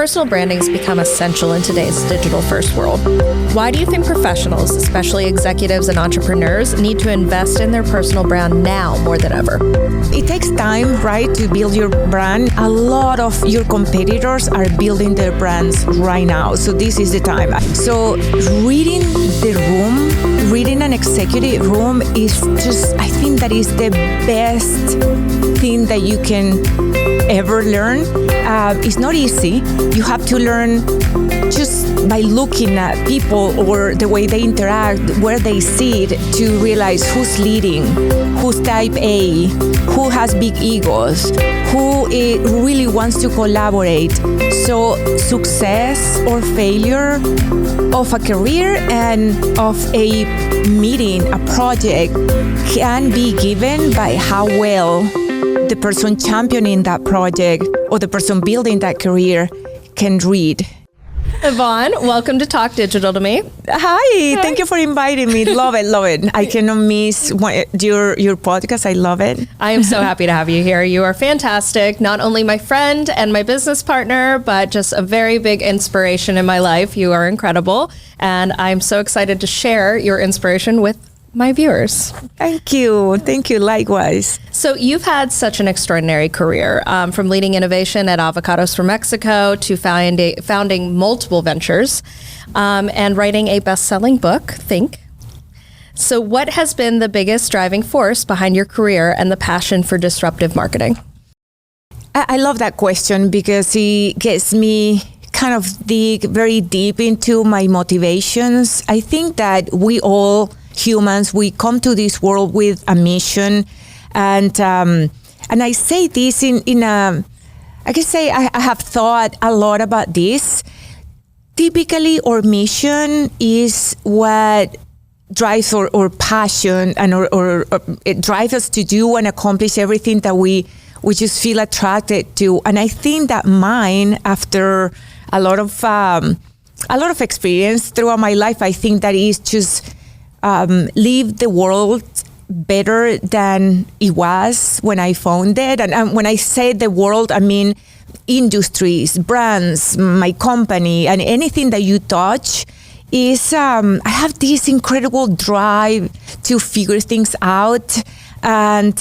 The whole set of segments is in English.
personal branding has become essential in today's digital-first world. Why do you think professionals, especially executives and entrepreneurs, need to invest in their personal brand now more than ever? It takes time, right, to build your brand. A lot of your competitors are building their brands right now, so this is the time. So reading the room, reading an executive room is just, I think that is the best thing that you can ever learn. It's not easy. You have to learn just by looking at people or the way they interact, where they sit, to realize who's leading, who's type A, who has big egos, who really wants to collaborate. So success or failure of a career and of a meeting, a project, can be given by how well the person championing that project or the person building that career can read. Ivonne, welcome to Talk Digital to me. Hi, thank you for inviting me. Love it, love it. I cannot miss your podcast. I love it. I am so happy to have you here. You are fantastic. Not only my friend and my business partner, but just a very big inspiration in my life. You are incredible. And I'm so excited to share your inspiration with my viewers. Thank you. Thank you. Likewise. So you've had such an extraordinary career, from leading innovation at Avocados for Mexico to founding multiple ventures and writing a best-selling book, Think. So what has been the biggest driving force behind your career and the passion for disruptive marketing? I love that question because it gets me kind of dig very deep into my motivations. I think that we all humans, we come to this world with a mission, and I say this in a, I can say I have thought a lot about this. Typically, our mission is what drives our passion and or it drives us to do and accomplish everything that we just feel attracted to. And I think that mine, after a lot of experience throughout my life, I think that is just leave the world better than it was when I found it. And when I say the world, I mean industries, brands, my company, and anything that you touch is, I have this incredible drive to figure things out and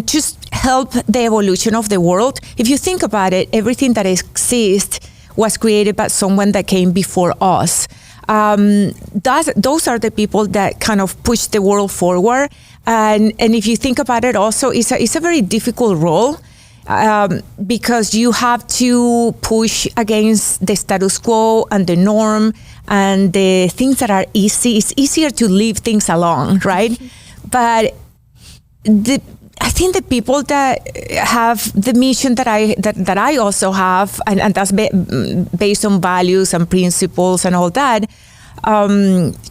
just help the evolution of the world. If you think about it, everything that exists was created by someone that came before us. Those are the people that kind of push the world forward. And if you think about it also, it's a very difficult role because you have to push against the status quo and the norm and the things that are easy. It's easier to leave things alone, right? But I think the people that have the mission that I also have, and that's based on values and principles and all that,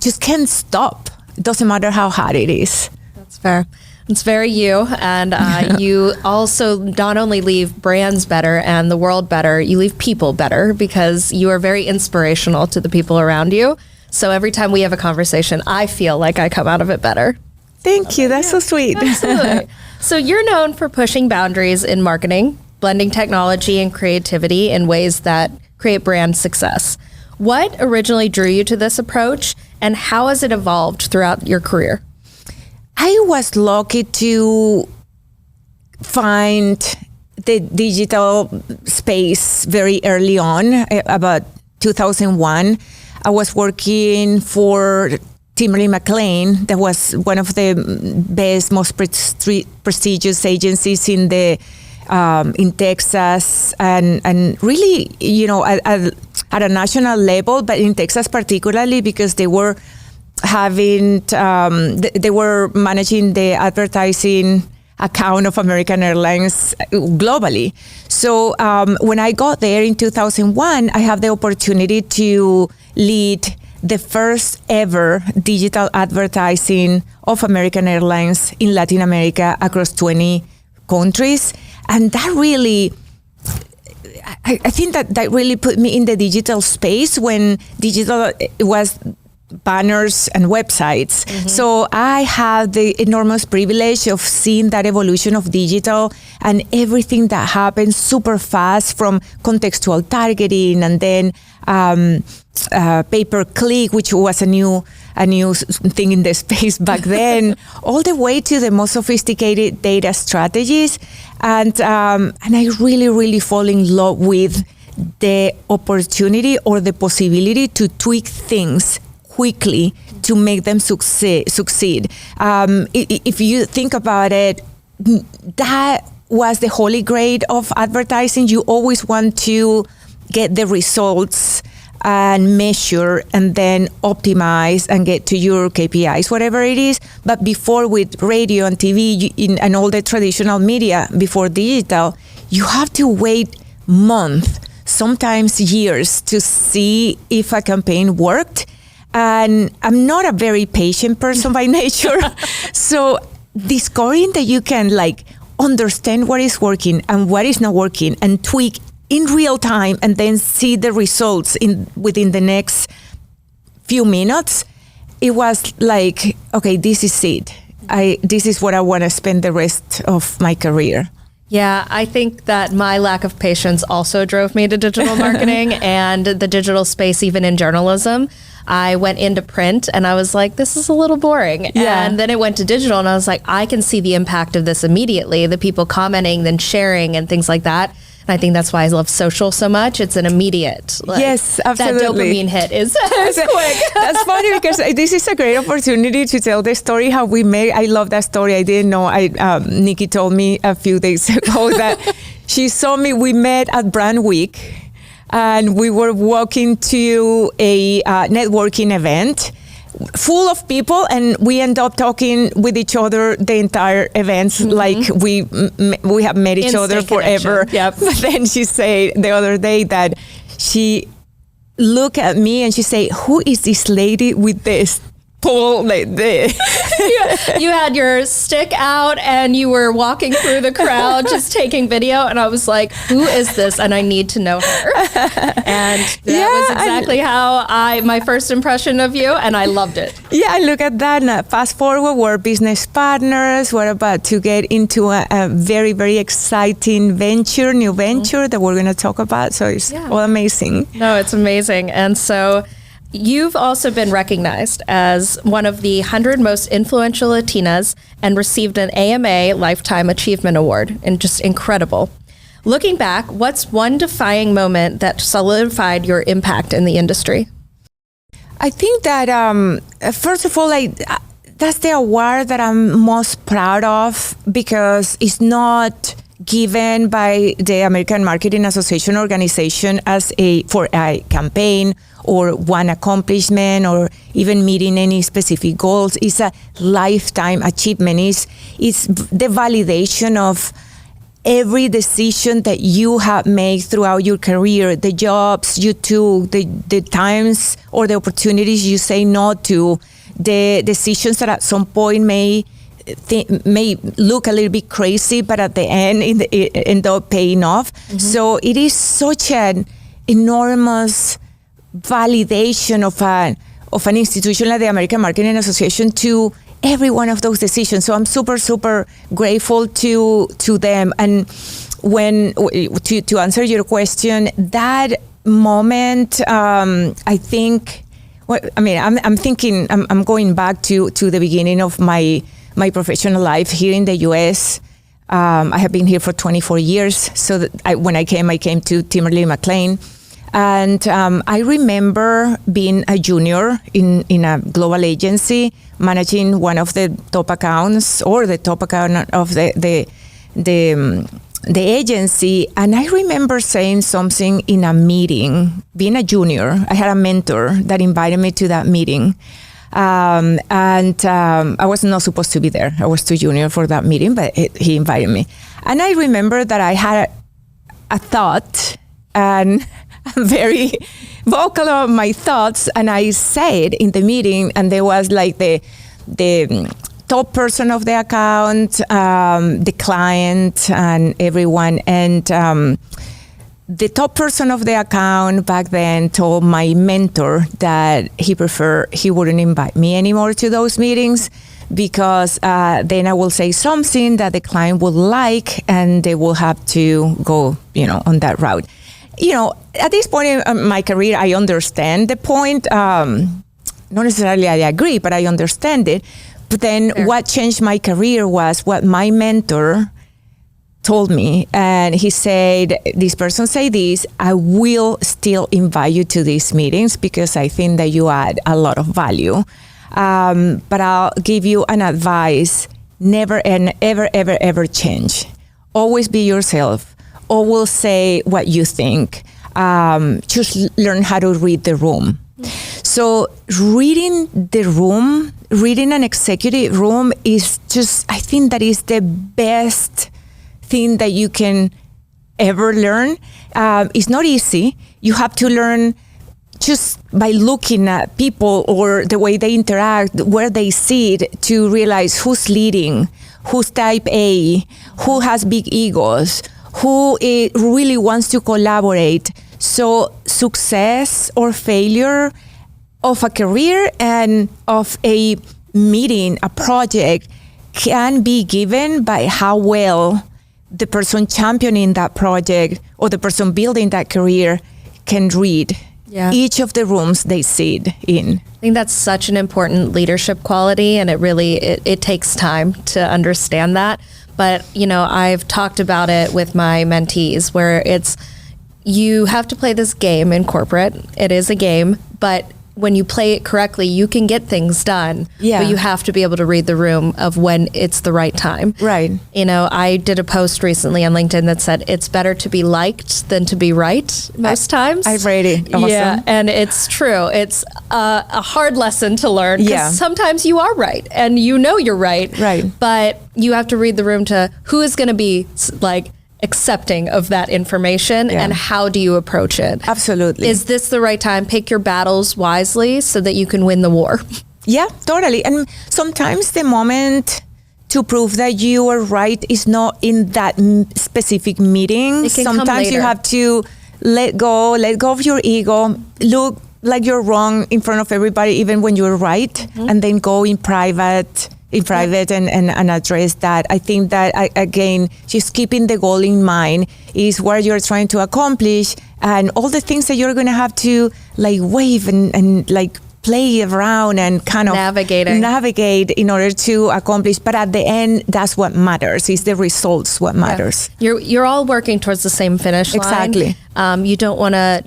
just can't stop. It doesn't matter how hard it is. That's fair. It's very you. And you also not only leave brands better and the world better, you leave people better because you are very inspirational to the people around you. So every time we have a conversation, I feel like I come out of it better. Thank you. That's so sweet. Absolutely. So you're known for pushing boundaries in marketing, blending technology and creativity in ways that create brand success. What originally drew you to this approach, and how has it evolved throughout your career? I was lucky to find the digital space very early on, about 2001. I was working for Timberly McLean. That was one of the best, most prestigious agencies in Texas, and really, at a national level, but in Texas particularly because they were they were managing the advertising account of American Airlines globally. So when I got there in 2001, I had the opportunity to lead the first ever digital advertising of American Airlines in Latin America across 20 countries. And that really, I think that really put me in the digital space when digital was banners and websites. So I had the enormous privilege of seeing that evolution of digital and everything that happened super fast, from contextual targeting and then pay-per-click, which was a new thing in the space back then, all the way to the most sophisticated data strategies. And I really, really fall in love with the opportunity or the possibility to tweak things quickly to make them succeed. If you think about it, that was the holy grail of advertising. You always want to get the results and measure and then optimize and get to your KPIs, whatever it is. But before, with radio and TV and all the traditional media, before digital, you have to wait months, sometimes years, to see if a campaign worked. And I'm not a very patient person by nature. So discovering that you can understand what is working and what is not working and tweak in real time and then see the results within the next few minutes, it was like, okay, this is it. This is what I want to spend the rest of my career. Yeah, I think that my lack of patience also drove me to digital marketing and the digital space, even in journalism. I went into print and I was like, this is a little boring. Yeah. And then it went to digital and I was like, I can see the impact of this immediately, the people commenting, then sharing and things like that. And I think that's why I love social so much. It's an immediate, yes, absolutely. That dopamine hit is quick. That's funny because this is a great opportunity to tell the story how we met. I love that story. I didn't know. Nikki told me a few days ago that she saw me. We met at Brand Week, and we were walking to a networking event full of people, and we end up talking with each other the entire event, like we have met each other forever. Yep. But then she said the other day that she looked at me and she said, who is this lady with this pole like this? You had your stick out and you were walking through the crowd just taking video, and I was like, who is this? And I need to know her. And that was exactly how my first impression of you, and I loved it. Yeah, I look at that. Now, fast forward, we're business partners. We're about to get into a very, very exciting new venture that we're going to talk about. So it's all amazing. No, it's amazing. And so you've also been recognized as one of the 100 most influential Latinas and received an AMA Lifetime Achievement Award, and just incredible. Looking back, what's one defining moment that solidified your impact in the industry? I think that, first of all, that's the award that I'm most proud of, because it's not given by the American Marketing Association organization for a campaign or one accomplishment or even meeting any specific goals. It's a lifetime achievement. It's the validation of every decision that you have made throughout your career, the jobs you took, the times or the opportunities you say no to, the decisions that at some point may look a little bit crazy, but at the end it end up paying off. So it is such an enormous validation of an institution like the American Marketing Association to every one of those decisions. So I'm super, super grateful to them. And when to answer your question, that moment, I think, I'm thinking, I'm going back to the beginning of my professional life here in the U.S. I have been here for 24 years. So when I came to Timberly McLean. And I remember being a junior in a global agency, managing one of the top accounts or the top account of the agency. And I remember saying something in a meeting, being a junior. I had a mentor that invited me to that meeting. And I was not supposed to be there. I was too junior for that meeting, but he invited me. And I remember that I had a thought, and I'm very vocal about my thoughts, and I said in the meeting, and there was like the top person of the account, the client, and everyone, and the top person of the account back then told my mentor that he wouldn't invite me anymore to those meetings because then I will say something that the client would like and they will have to go, on that route. At this point in my career, I understand the point. Not necessarily I agree, but I understand it. But then what changed my career was what my mentor told me, and he said, this person say this, I will still invite you to these meetings because I think that you add a lot of value. But I'll give you an advice, never and ever change. Always be yourself. Always say what you think. Just learn how to read the room. So reading the room, reading an executive room is just, I think that is the best thing that you can ever learn. It's not easy. You have to learn just by looking at people or the way they interact, where they sit, to realize who's leading, who's type A, who has big egos, who really wants to collaborate. So success or failure of a career and of a meeting, a project, can be given by how well the person championing that project or the person building that career can read each of the rooms they sit in. I think that's such an important leadership quality, and it takes time to understand that. But, I've talked about it with my mentees where you have to play this game in corporate. It is a game, but when you play it correctly, you can get things done. Yeah. But you have to be able to read the room of when it's the right time. Right. I did a post recently on LinkedIn that said it's better to be liked than to be right most times. I've read it. Awesome. Yeah, and it's true. It's a hard lesson to learn because sometimes you are right and you're right. Right. But you have to read the room to who is going to be accepting of that information and how do you approach it? Absolutely. Is this the right time? Pick your battles wisely so that you can win the war. Yeah, totally. And sometimes the moment to prove that you are right is not in that specific meeting. It can come Sometimes later. you have to let go of your ego, look like you're wrong in front of everybody, even when you're right, and then go in private and address that. I think that, again, just keeping the goal in mind is what you're trying to accomplish and all the things that you're going to have to wave and play around and kind of navigate in order to accomplish. But at the end, that's what matters. Is the results what matters. You're all working towards the same finish line. Exactly. You don't want to,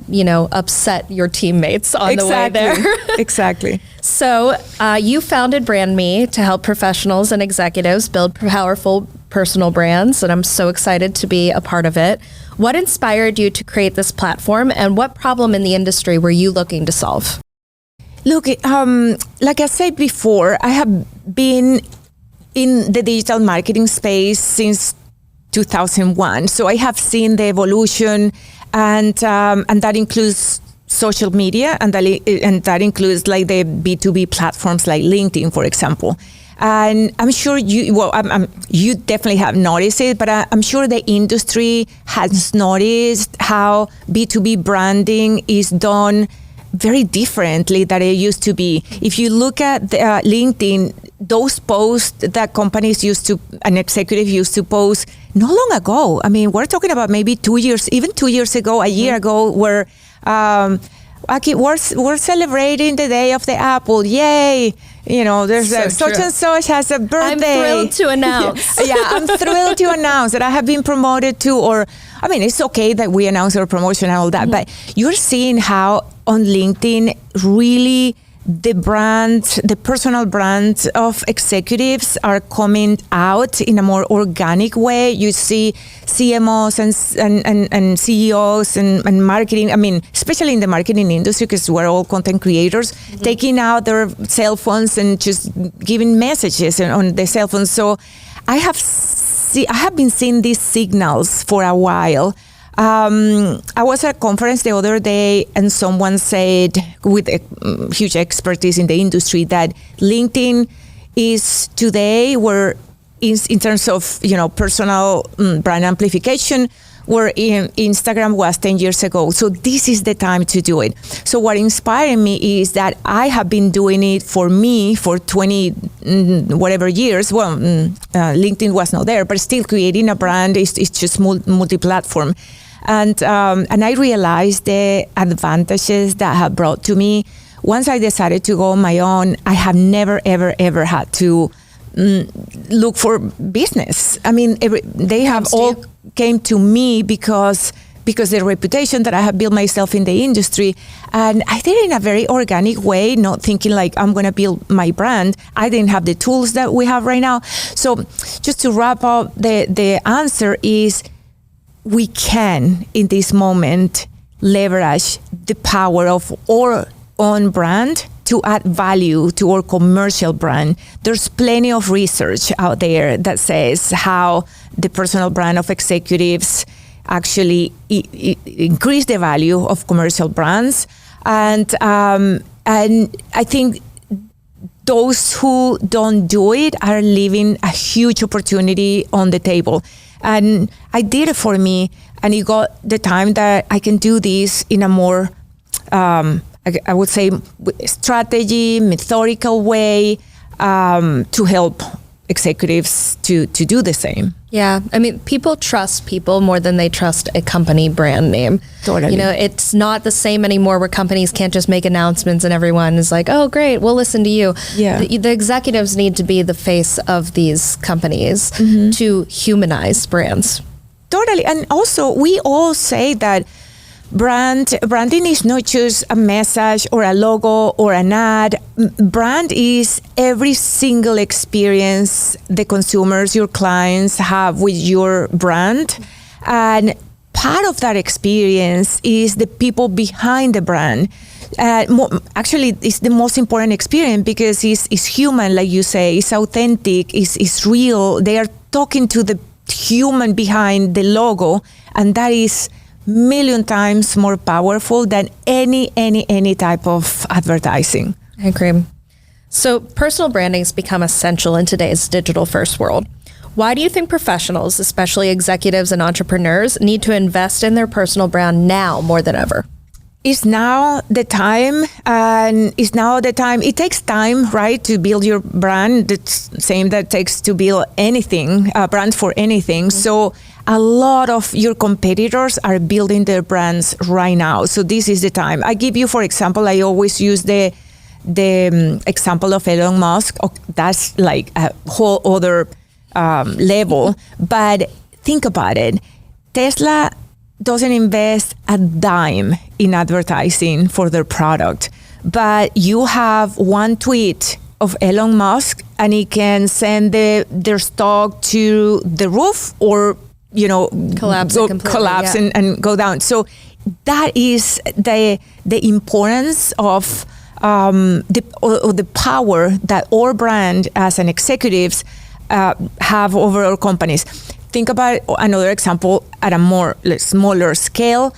upset your teammates on the way there. Exactly. So you founded Brand Me to help professionals and executives build powerful personal brands, and I'm so excited to be a part of it. What inspired you to create this platform, and what problem in the industry were you looking to solve? Look, like I said before, I have been in the digital marketing space since 2001. So I have seen the evolution, and that includes social media, and that includes the B2B platforms like LinkedIn, for example. And I'm sure you definitely have noticed it, but I'm sure the industry has noticed how B2B branding is done very differently than it used to be. If you look at LinkedIn, those posts that companies an executive used to post not long ago. I mean, we're talking about maybe 2 years, even 2 years ago, a year ago, where we're celebrating the day of the apple. Yay! There's such and such has a birthday. I'm thrilled to announce. I'm thrilled to announce that I have been promoted to, it's okay that we announce our promotion and all that, but you're seeing how on LinkedIn, really the personal brands of executives are coming out in a more organic way. You see CMOs and CEOs and marketing, especially in the marketing industry, because we're all content creators, taking out their cell phones and just giving messages on the cell phones. So I have been seeing these signals for a while. I was at a conference the other day, and someone said, with a huge expertise in the industry, that LinkedIn is today in terms of personal brand amplification, where Instagram was 10 years ago. So this is the time to do it. So what inspired me is that I have been doing it for me for 20 whatever years. Well, LinkedIn was not there, but still creating a brand is just multi-platform. And I realized the advantages that have brought to me. Once I decided to go on my own, I have never, ever, ever had to look for business. I mean, they have all came to me because the reputation that I have built myself in the industry. And I did it in a very organic way, not thinking like I'm going to build my brand. I didn't have the tools that we have right now. So just to wrap up, the answer is we can, in this moment, leverage the power of our own brand to add value to our commercial brand. There's plenty of research out there that says how the personal brand of executives actually increase the value of commercial brands. And I think those who don't do it are leaving a huge opportunity on the table. And I did it for me, and it got the time that I can do this in a more, I would say, strategy, methodical way to help executives to do the same. Yeah, I mean, people trust people more than they trust a company brand name. Totally. You know, it's not the same anymore where companies can't just make announcements and everyone is like, oh, great, we'll listen to you. Yeah. The executives need to be the face of these companies to humanize brands. Totally. And also, we all say that branding is not just a message or a logo or an ad. Brand is every single experience the consumers, your clients have with your brand. And part of that experience is the people behind the brand. Actually, it's the most important experience because it's human, like you say, it's authentic, it's real. They are talking to the human behind the logo, and that is million times more powerful than any type of advertising. I agree. So personal branding has become essential in today's digital first world. Why do you think professionals, especially executives and entrepreneurs, need to invest in their personal brand now more than ever? It's now the time, and it's now the time. It takes time, right, to build your brand. It's the same that it takes to build anything, brand for anything. So a lot of your competitors are building their brands right now. So this is the time. I give you, for example, I always use the example of Elon Musk. That's like a whole other level. But think about it. Tesla doesn't invest a dime in advertising for their product. But you have one tweet of Elon Musk and he can send their stock to the roof or collapse and go down. So that is the importance of the power that our brand as an executives have over our companies. Think about another example at a smaller scale.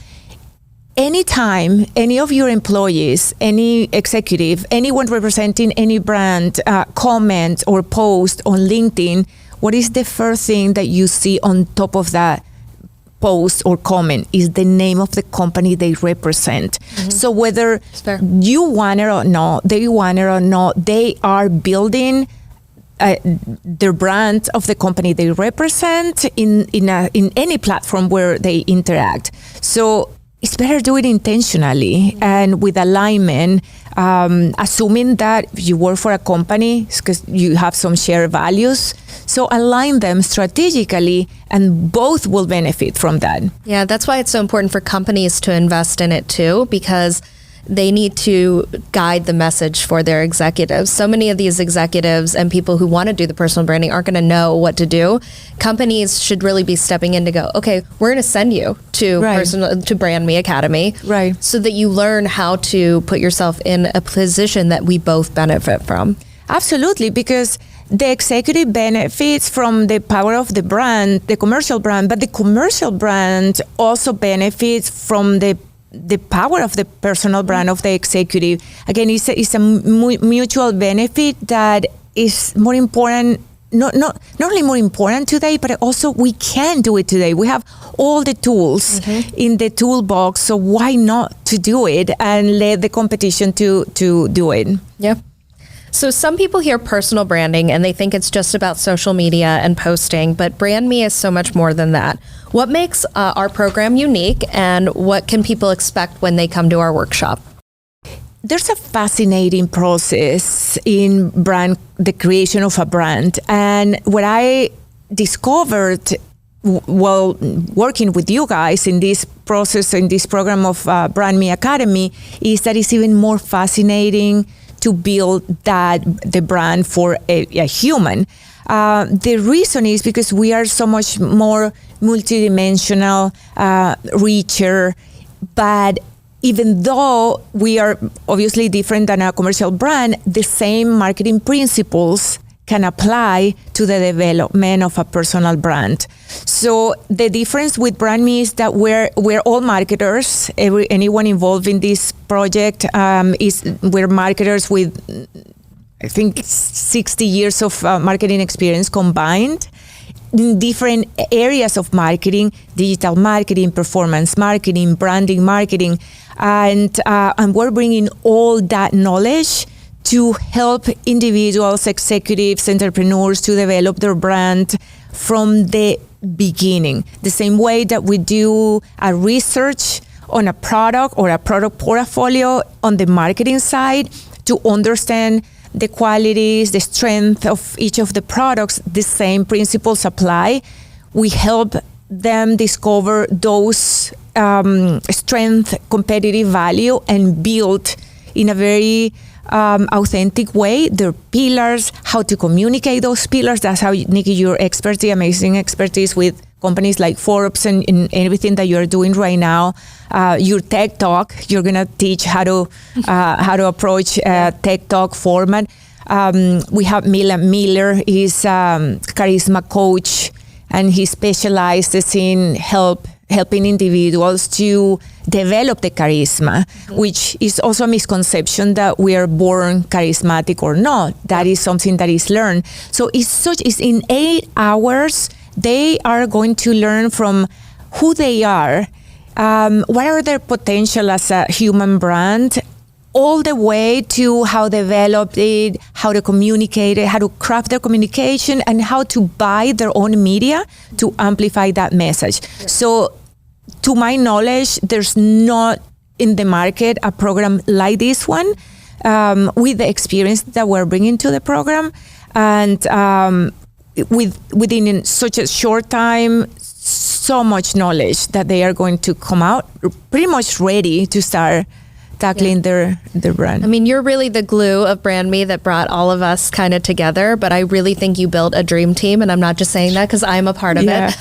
Anytime any of your employees, any executive, anyone representing any brand comment or post on LinkedIn, what is the first thing that you see on top of that post or comment is the name of the company they represent. Mm-hmm. So whether you want it or not, they are building their brand of the company they represent in any platform where they interact. So it's better do it intentionally and with alignment, assuming that you work for a company because you have some shared values. So align them strategically and both will benefit from that. Yeah, that's why it's so important for companies to invest in it too, because they need to guide the message for their executives. So many of these executives and people who want to do the personal branding aren't going to know what to do. Companies should really be stepping in to go, okay, we're going to send you to Brand Me Academy, right? So that you learn how to put yourself in a position that we both benefit from. Absolutely, because the executive benefits from the power of the brand, the commercial brand, but the commercial brand also benefits from the power of the personal brand of the executive. Again, it's a mutual benefit that is more important not only more important today, but also we can do it today. We have all the tools in the toolbox, so why not to do it and let the competition to do it? Yeah. So some people hear personal branding and they think it's just about social media and posting, but Brand Me is so much more than that. What makes our program unique, and what can people expect when they come to our workshop? There's a fascinating process in the creation of a brand. And what I discovered while working with you guys in this process, in this program of Brand Me Academy, is that it's even more fascinating to build the brand for a human. The reason is because we are so much more multidimensional, richer, but even though we are obviously different than a commercial brand, the same marketing principles can apply to the development of a personal brand. So the difference with Brand Me is that we're all marketers. Anyone involved in this project we're marketers with, I think, 60 years of marketing experience combined in different areas of marketing: digital marketing, performance marketing, branding marketing, and we're bringing all that knowledge to help individuals, executives, entrepreneurs to develop their brand from the beginning. The same way that we do a research on a product or a product portfolio on the marketing side to understand the qualities, the strength of each of the products, the same principles apply. We help them discover those strength, competitive value, and build in a very authentic way their pillars, how to communicate those pillars. That's how, Nikki, your expertise, amazing expertise with companies like Forbes and in everything that you're doing right now. Your Tech Talk, you're gonna teach how to approach Tech Talk format. We have Milan Miller, he's charisma coach, and he specializes in helping individuals to develop the charisma, which is also a misconception that we are born charismatic or not. That is something that is learned. So it's in 8 hours, they are going to learn from who they are, what are their potential as a human brand, all the way to how to develop it, how to communicate it, how to craft their communication, and how to buy their own media to amplify that message. So, to my knowledge, there's not in the market a program like this one with the experience that we're bringing to the program, and within such a short time, so much knowledge that they are going to come out pretty much ready to start tackling their brand. I mean, you're really the glue of Brand Me that brought all of us kind of together, but I really think you built a dream team, and I'm not just saying that because I'm a part of it.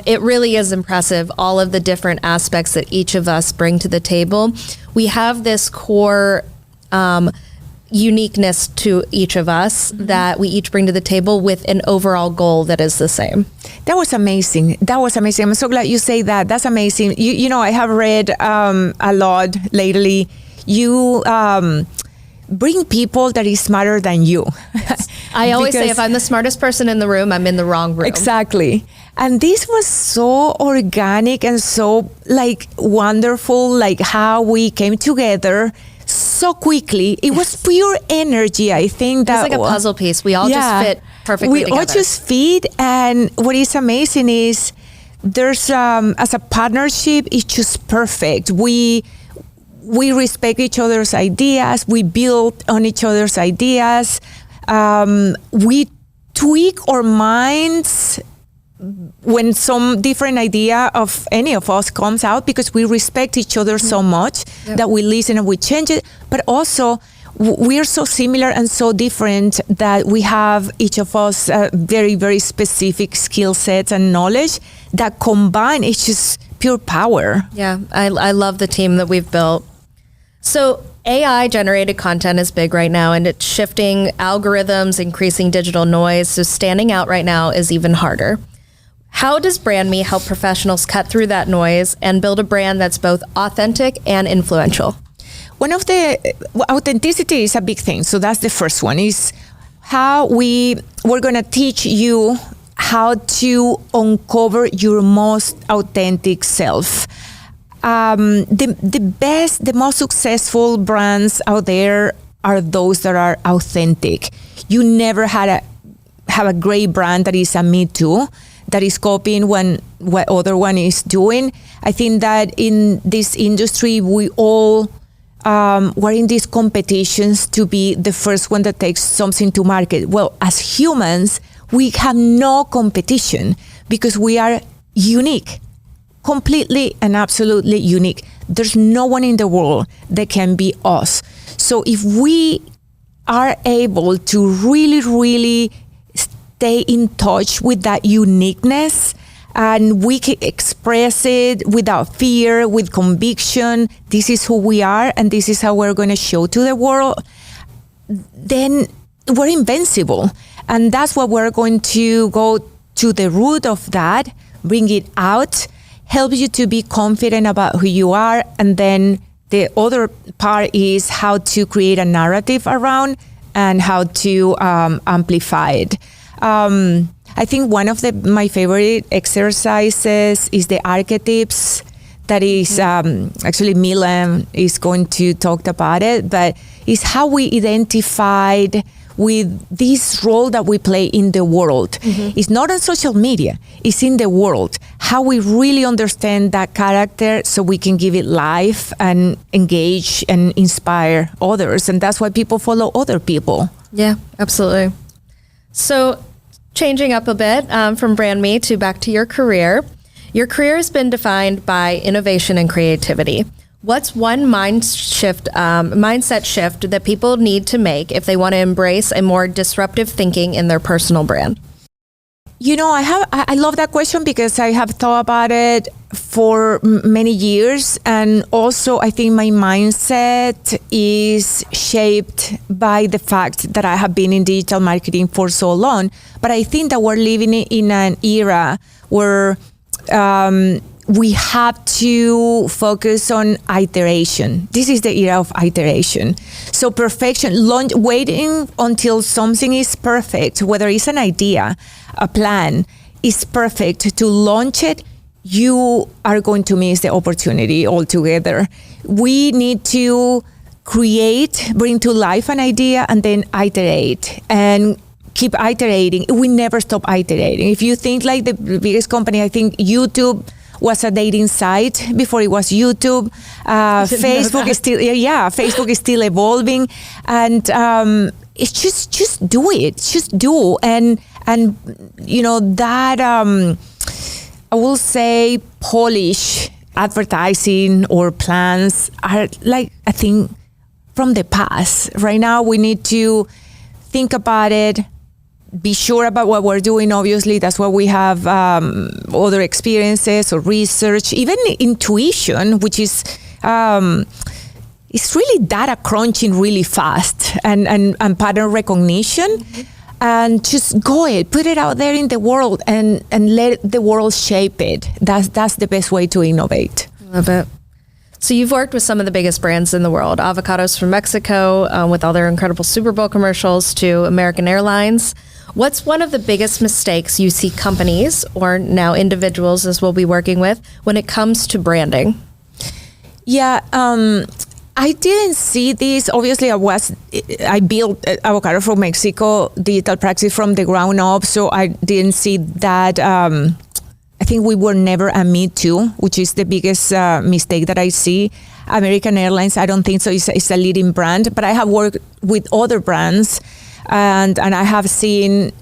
It really is impressive, all of the different aspects that each of us bring to the table. We have this core uniqueness to each of us that we each bring to the table with an overall goal that is the same. That was amazing. I'm so glad you say that. That's amazing. You know, I have read a lot lately. You bring people that is smarter than you. Yes. I always say if I'm the smartest person in the room, I'm in the wrong room. Exactly. And this was so organic and so wonderful, like how we came together so quickly. It was pure energy. I think that it's like a puzzle piece. We all just fit perfectly together. We all just fit. And what is amazing is there's as a partnership, it's just perfect. We respect each other's ideas. We build on each other's ideas. We tweak our minds when some different idea of any of us comes out, because we respect each other so much that we listen and we change it. But also, we are so similar and so different that we have each of us very, very specific skill sets and knowledge that combine. It's just pure power. Yeah, I love the team that we've built. So AI generated content is big right now, and it's shifting algorithms, increasing digital noise. So standing out right now is even harder. How does Brand Me help professionals cut through that noise and build a brand that's both authentic and influential? One of the authenticity is a big thing. So that's the first one, is we're going to teach you how to uncover your most authentic self. The most successful brands out there are those that are authentic. You never have a great brand that is a me too, that is copying what other one is doing. I think that in this industry, we all we're in these competitions to be the first one that takes something to market. Well, as humans, we have no competition because we are unique, completely and absolutely unique. There's no one in the world that can be us. So if we are able to really, really stay in touch with that uniqueness, and we can express it without fear, with conviction, this is who we are and this is how we're going to show to the world, then we're invincible. And that's what we're going to go to the root of that, bring it out, help you to be confident about who you are. And then the other part is how to create a narrative around and how to amplify it. I think one of my favorite exercises is the archetypes. That is actually Milan is going to talk about it, but it's how we identified with this role that we play in the world. Mm-hmm. It's not on social media, it's in the world. How we really understand that character so we can give it life and engage and inspire others. And that's why people follow other people. Yeah, absolutely. So changing up a bit from Brand Me to back to your career. Your career has been defined by innovation and creativity. What's one mindset shift that people need to make if they want to embrace a more disruptive thinking in their personal brand? You know, I love that question because I have thought about it for many years. And also, I think my mindset is shaped by the fact that I have been in digital marketing for so long. But I think that we're living in an era where we have to focus on iteration. This is the era of iteration. So perfection, waiting until something is perfect, whether it's an idea, a plan, is perfect to launch it, you are going to miss the opportunity altogether. We need to create, bring to life an idea, and then iterate and keep iterating. We never stop iterating. If you think like the biggest company, I think YouTube was a dating site before it was YouTube. Facebook is still evolving, and it's just do it. Just do and you know that I will say Polish advertising or plans are like I think from the past. Right now we need to think about it. Be sure about what we're doing. Obviously, that's why we have other experiences or research, even intuition, which is it's really data crunching really fast and pattern recognition. Mm-hmm. And just put it out there in the world and let the world shape it. That's the best way to innovate. Love it. So you've worked with some of the biggest brands in the world, Avocados from Mexico, with all their incredible Super Bowl commercials, to American Airlines. What's one of the biggest mistakes you see companies, or now individuals as we'll be working with, when it comes to branding? Yeah, I didn't see this. Obviously, I built Avocado from Mexico digital practice from the ground up, so I didn't see that. I think we were never a Me Too, which is the biggest mistake that I see. American Airlines, I don't think so. It's a leading brand, but I have worked with other brands, and I have seen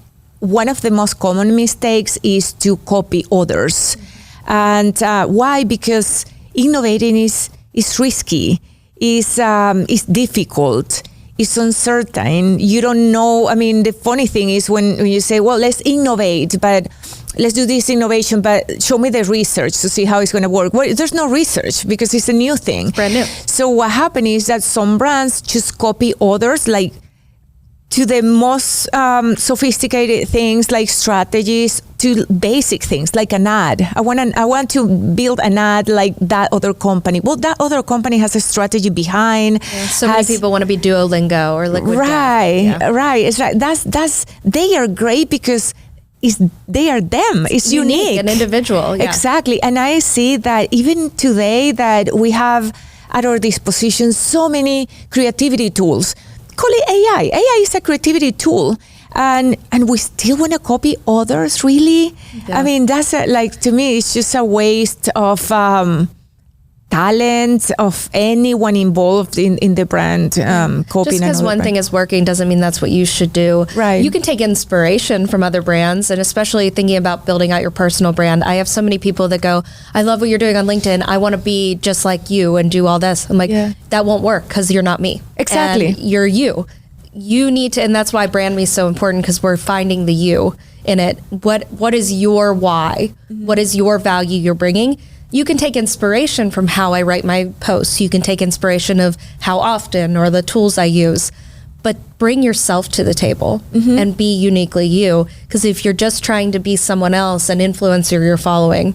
one of the most common mistakes is to copy others. And why? Because innovating is risky. Is difficult, it's uncertain. You don't know. I mean, the funny thing is when you say, well, let's innovate, but let's do this innovation, but show me the research to see how it's going to work. Well, there's no research because it's a new thing. Brand new. So what happened is that some brands just copy others, like to the most sophisticated things like strategies, to basic things like an ad. I want to build an ad like that other company. Well, that other company has a strategy behind. Yeah, so many people want to be Duolingo or Liquid Right, Death. right. It's right. That's they are great because they are them. It's unique and individual. Yeah. Exactly. And I see that even today that we have at our disposition so many creativity tools. Call it AI. AI is a creativity tool. And we still want to copy others, really? Yeah. I mean, that's to me, it's just a waste of talent of anyone involved in the brand copying. Just because one thing is working doesn't mean that's what you should do. Right. You can take inspiration from other brands, and especially thinking about building out your personal brand. I have so many people that go, I love what you're doing on LinkedIn. I want to be just like you and do all this. I'm like, that won't work because you're not me. Exactly. And you're you. You need to, and that's why brand me is so important, because we're finding the you in it. What is your why? Mm-hmm. What is your value you're bringing? You can take inspiration from how I write my posts. You can take inspiration of how often or the tools I use, but bring yourself to the table and be uniquely you. Because if you're just trying to be someone else, an influencer you're following,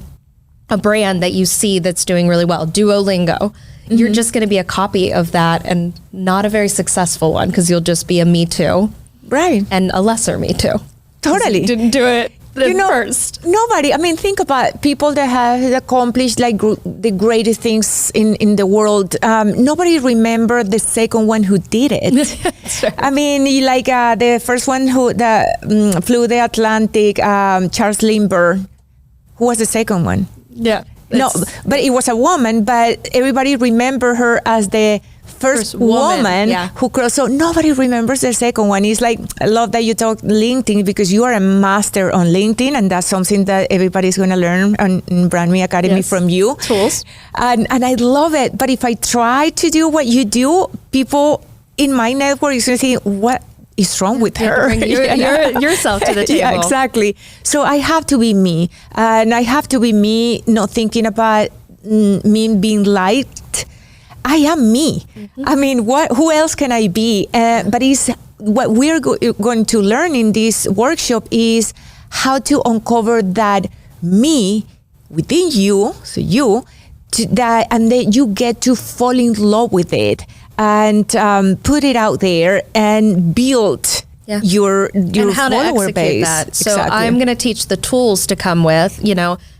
a brand that you see that's doing really well, Duolingo, you're just going to be a copy of that and not a very successful one, because you'll just be a me too. Right. And a lesser me too. Totally. Didn't do it. First. Nobody. I mean, think about people that have accomplished like the greatest things in the world. Nobody remembered the second one who did it. Right. I mean, like the first one who flew the Atlantic, Charles Lindbergh. Who was the second one? Yeah. No, but it was a woman, but everybody remember her as the first woman who crossed. So nobody remembers the second one. It's like, I love that you talk LinkedIn, because you are a master on LinkedIn, and that's something that everybody's going to learn in Brand Me Academy from you. Tools. And I love it. But if I try to do what you do, people in my network is going to say, what is wrong with her? Bring yourself to the table. Yeah, exactly. So I have to be me, and I have to be me, not thinking about me being liked. I am me. I mean, who else can I be? But it's what we're going to learn in this workshop is how to uncover that me within you, so you, and then you get to fall in love with it and put it out there and build your and how to follower execute base. that. So I'm going to teach the tools to come with,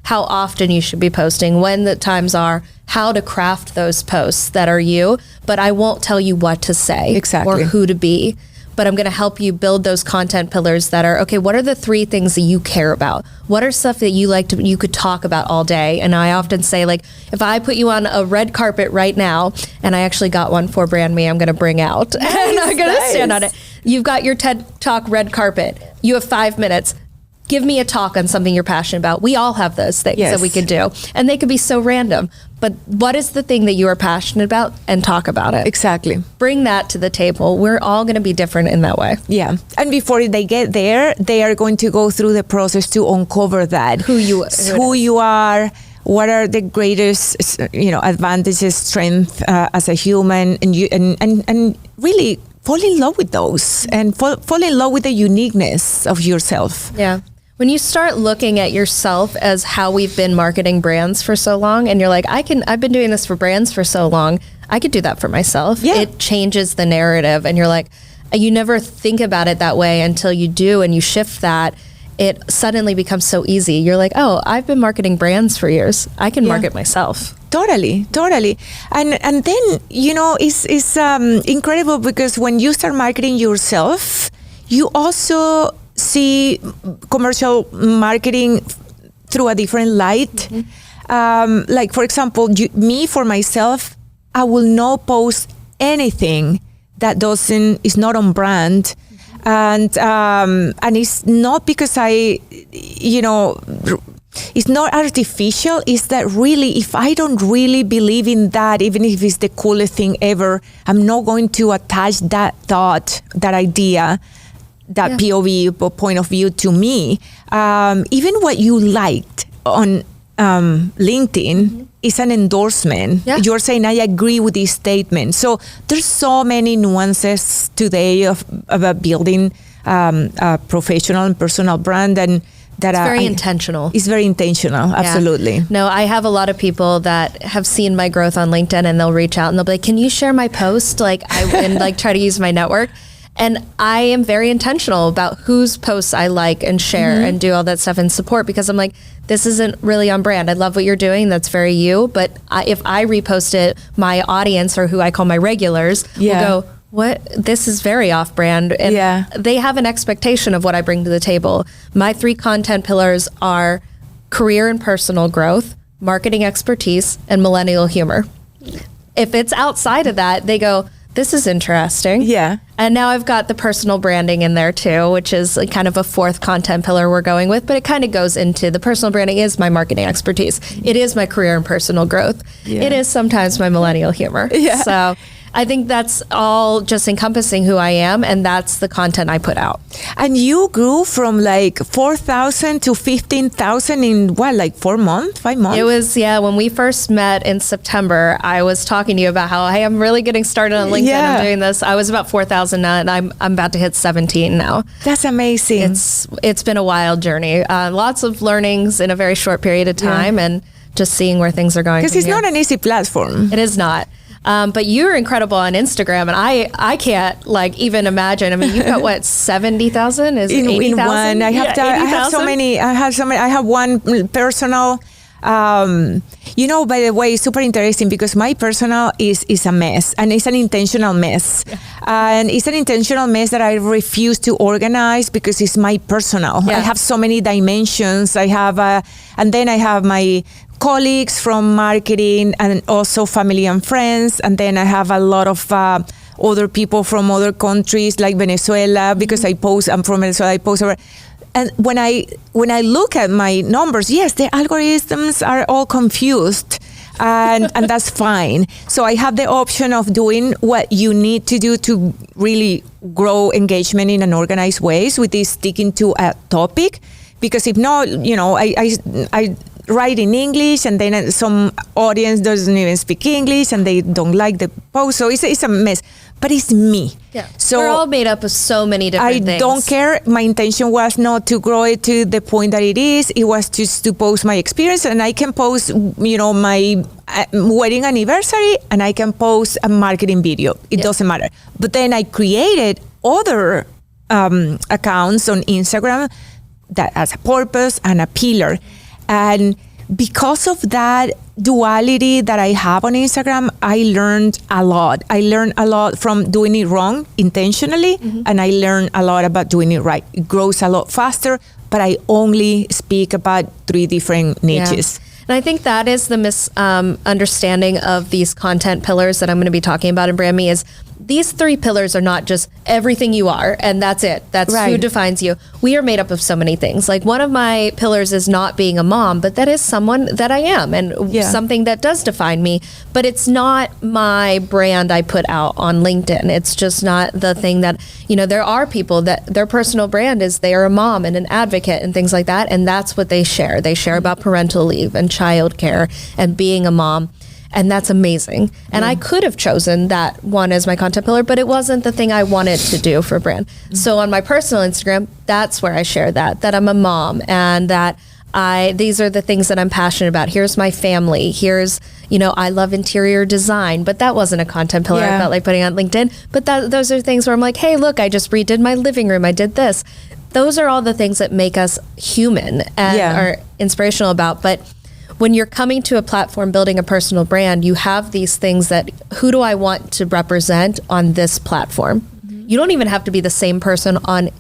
how often you should be posting, when the times are, how to craft those posts that are you, but I won't tell you what to say or who to be. But I'm going to help you build those content pillars that are, okay, what are the 3 things that you care about? What are stuff that you could talk about all day? And I often say, like, if I put you on a red carpet right now, and I actually got one for Brand Me, I'm going to bring out, and I'm going to stand on it. You've got your TED Talk red carpet. You have 5 minutes. Give me a talk on something you're passionate about. We all have those things that we could do. And they could be so random. But what is the thing that you are passionate about, and talk about it? Exactly. Bring that to the table. We're all going to be different in that way. Yeah. And before they get there, they are going to go through the process to uncover that. Who you are, what are the greatest, advantages, strength as a human, and really fall in love with those, and fall in love with the uniqueness of yourself. Yeah. When you start looking at yourself as how we've been marketing brands for so long, and you're like, I've been doing this for brands for so long, I could do that for myself. Yeah. It changes the narrative, and you're like, you never think about it that way until you do, and you shift that. It suddenly becomes so easy. You're like, oh, I've been marketing brands for years. I can market myself. Totally. And then, it's incredible, because when you start marketing yourself, you also see commercial marketing through a different light. Like, for example, for myself, I will not post anything that is not on brand. And it's not because it's not artificial. It's that really, if I don't really believe in that, even if it's the coolest thing ever, I'm not going to attach that thought, that idea, that POV or point of view to me. Even what you liked on LinkedIn it's an endorsement. Yeah. You're saying, I agree with this statement. So there's so many nuances today about building a professional and personal brand, and that It's very intentional. It's very intentional, absolutely. Yeah. No, I have a lot of people that have seen my growth on LinkedIn, and they'll reach out and they'll be like, "Can you share my post?" And like try to use my network. And I am very intentional about whose posts I like and share and do all that stuff and support, because I'm like, this isn't really on brand. I love what you're doing. That's very you. But if I repost it, my audience, or who I call my regulars, will go, what? This is very off brand. And they have an expectation of what I bring to the table. My 3 content pillars are career and personal growth, marketing expertise, and millennial humor. If it's outside of that, they go, this is interesting. Yeah. And now I've got the personal branding in there too, which is kind of a 4th content pillar we're going with, but it kind of goes into the personal branding is my marketing expertise. It is my career and personal growth. Yeah. It is sometimes my millennial humor. Yeah. So I think that's all just encompassing who I am, and that's the content I put out. And you grew from like 4,000 to 15,000 in what, like 4 months, 5 months? It was, when we first met in September, I was talking to you about how, hey, I'm really getting started on LinkedIn. I'm doing this. I was about 4,000 now, and I'm about to hit 17 now. That's amazing. It's been a wild journey. Lots of learnings in a very short period of time, and just seeing where things are going. Because it's not an easy platform. It is not. But you're incredible on Instagram, and I can't even imagine. I mean, you've got what, 70,000? Is it 80,000? In one, I have so many. I have one personal. By the way, it's super interesting because my personal is a mess, and it's an intentional mess. And it's an intentional mess that I refuse to organize because it's my personal. I have so many dimensions. I have, and then I have my colleagues from marketing, and also family and friends. And then I have a lot of other people from other countries like Venezuela, because I'm from Venezuela, I post over. And when I look at my numbers, yes, the algorithms are all confused, and that's fine. So I have the option of doing what you need to do to really grow engagement in an organized ways, with this sticking to a topic. Because if not, I write in English, and then some audience doesn't even speak English, and they don't like the post. So it's a mess. But it's me. Yeah. So we're all made up of so many different things. I don't care. My intention was not to grow it to the point that it is. It was just to post my experience, and I can post, my wedding anniversary, and I can post a marketing video. It doesn't matter. But then I created other accounts on Instagram that has a purpose and a pillar. And because of that duality that I have on Instagram, I learned a lot. I learned a lot from doing it wrong intentionally, and I learned a lot about doing it right. It grows a lot faster, but I only speak about 3 different niches. Yeah. And I think that is the misunderstanding of these content pillars that I'm going to be talking about in Brand Me, is these 3 pillars are not just everything you are, and that's it. That's who defines you. We are made up of so many things. Like, one of my pillars is not being a mom, but that is someone that I am, and something that does define me. But it's not my brand I put out on LinkedIn. It's just not the thing that, there are people that their personal brand is they are a mom and an advocate and things like that. And that's what they share. They share about parental leave and childcare and being a mom. And that's amazing. And I could have chosen that one as my content pillar, but it wasn't the thing I wanted to do for brand. So on my personal Instagram, that's where I share that I'm a mom, and that these are the things that I'm passionate about. Here's my family. Here's, I love interior design, but that wasn't a content pillar I felt like putting on LinkedIn. But those are things where I'm like, hey, look, I just redid my living room. I did this. Those are all the things that make us human and are inspirational about. But when you're coming to a platform, building a personal brand, you have these things that, who do I want to represent on this platform? You don't even have to be the same person on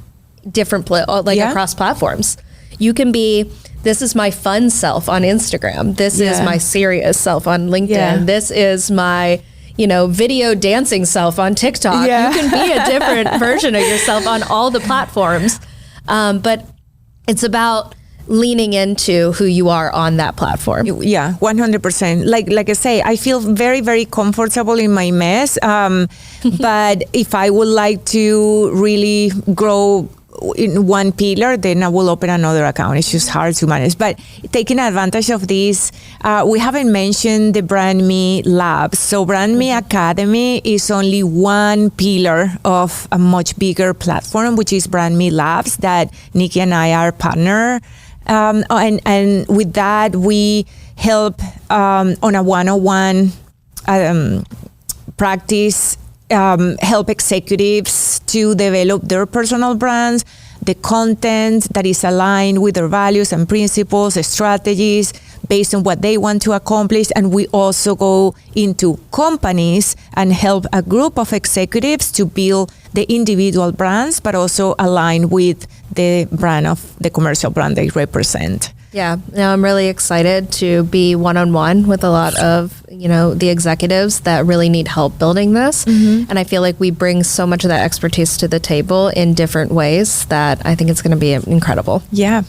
different, across platforms. You can be, this is my fun self on Instagram. This is my serious self on LinkedIn. This is my, video dancing self on TikTok. You can be a different version of yourself on all the platforms. But it's about leaning into who you are on that platform. 100%. Like I say, I feel very, very comfortable in my mess. But if I would like to really grow in one pillar, then I will open another account. It's just hard to manage. But taking advantage of this, we haven't mentioned the Brand Me Labs. So Brand Me Academy is only one pillar of a much bigger platform, which is Brand Me Labs, that Nikki and I are partner. And with that, we help on a one-on-one practice, help executives to develop their personal brands, the content that is aligned with their values and principles, the strategies based on what they want to accomplish. And we also go into companies and help a group of executives to build the individual brands, but also align with the brand of the commercial brand they represent. Yeah, now I'm really excited to be one-on-one with a lot of, the executives that really need help building this. And I feel like we bring so much of that expertise to the table in different ways that I think it's going to be incredible. Yeah.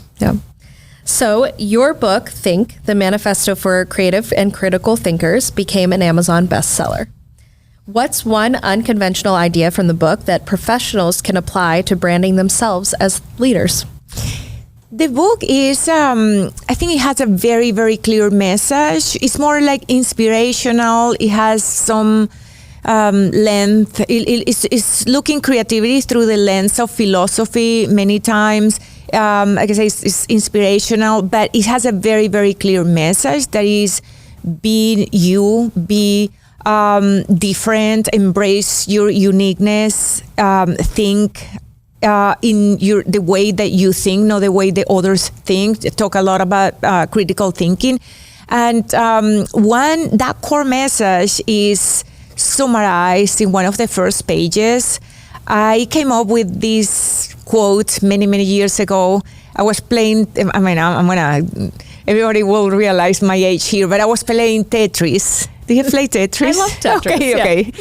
So your book, Think, The Manifesto for Creative and Critical Thinkers, became an Amazon bestseller. What's one unconventional idea from the book that professionals can apply to branding themselves as leaders? The book is, I think it has a very, very clear message. It's more like inspirational. It has some length. It's looking creativity through the lens of philosophy many times. Like I say, it's inspirational, but it has a very, very clear message that is be you, be different, embrace your uniqueness, think in the way that you think, not the way the others think. Talk a lot about critical thinking. And that core message is summarized in one of the first pages. I came up with this quote many, many years ago. I was playing, everybody will realize my age here, but I was playing Tetris. Do you play Tetris? I love Tetris. Okay.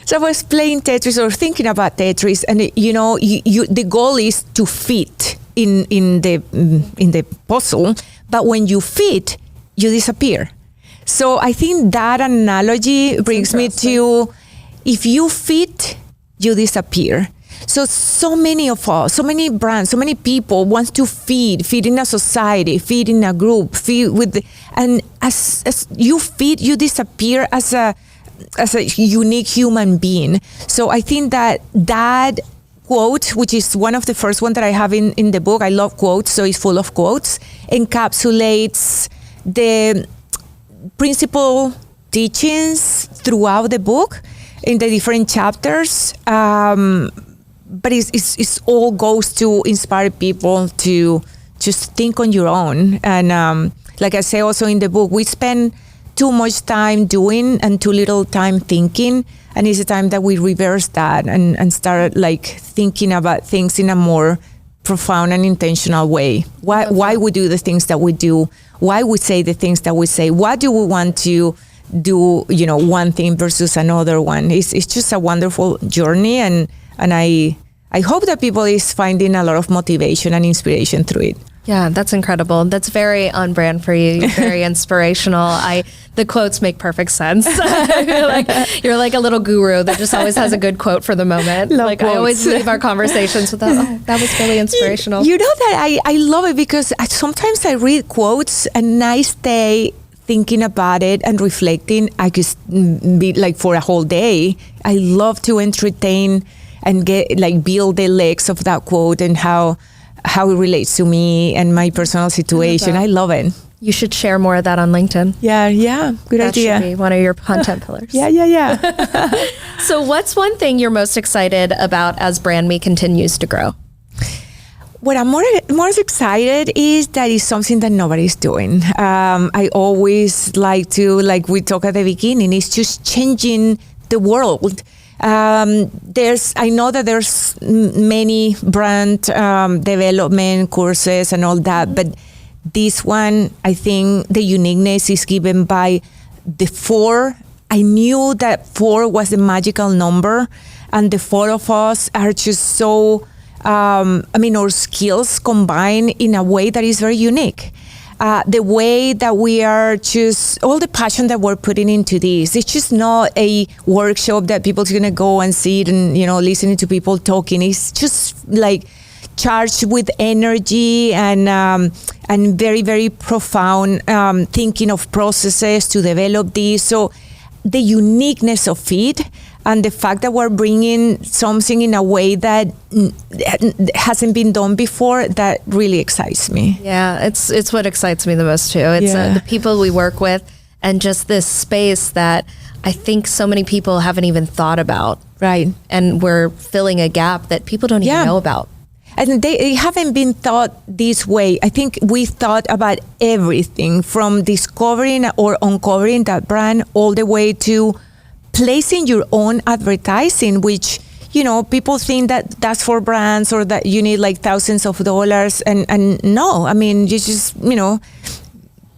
So I was playing Tetris or thinking about Tetris, and the goal is to fit in the puzzle, but when you fit, you disappear. So I think that analogy brings me to, if you fit, you disappear. So many of us, so many brands, so many people want to feed in a society, feed in a group, and as you feed, you disappear as a unique human being. So I think that quote, which is one of the first one that I have in the book, I love quotes, so it's full of quotes, encapsulates the principal teachings throughout the book in the different chapters. But it's all goes to inspire people to just think on your own. And like I say also in the book, we spend too much time doing and too little time thinking. And it's a time that we reverse that and start like thinking about things in a more profound and intentional way. Why we do the things that we do? Why we say the things that we say? Why do we want to do, one thing versus another one? It's just a wonderful journey, and I hope that people is finding a lot of motivation and inspiration through it. Yeah, that's incredible. That's very on brand for you. You're very inspirational. The quotes make perfect sense. You're like a little guru that just always has a good quote for the moment. Love like quotes. I always leave our conversations with that was really inspirational. You know that I love it because sometimes I read quotes and I stay thinking about it and reflecting. I could be like for a whole day. I love to entertain and build the legs of that quote and how it relates to me and my personal situation. I love it. You should share more of that on LinkedIn. Yeah. Good idea. That should be one of your content pillars. Yeah. So what's one thing you're most excited about as Brand Me continues to grow? What I'm more excited is that it's something that nobody's doing. I always like to, like we talked at the beginning, it's just changing the world. I know that there's many brand development courses and all that, but this one, I think the uniqueness is given by the 4. I knew that 4 was the magical number, and the 4 of us are just so, our skills combine in a way that is very unique. The way that we are just, all the passion that we're putting into this, it's just not a workshop that people's going to go and sit and, listening to people talking. It's just like charged with energy and very, very profound thinking of processes to develop these. So the uniqueness of it and the fact that we're bringing something in a way that hasn't been done before, that really excites me. Yeah, it's what excites me the most too. It's the people we work with and just this space that I think so many people haven't even thought about. Right. And we're filling a gap that people don't even know about. And they haven't been thought this way. I think we thought about everything from discovering or uncovering that brand all the way to placing your own advertising, which, you know, people think that that's for brands or that you need like thousands of dollars. And no, I mean, you just, you know,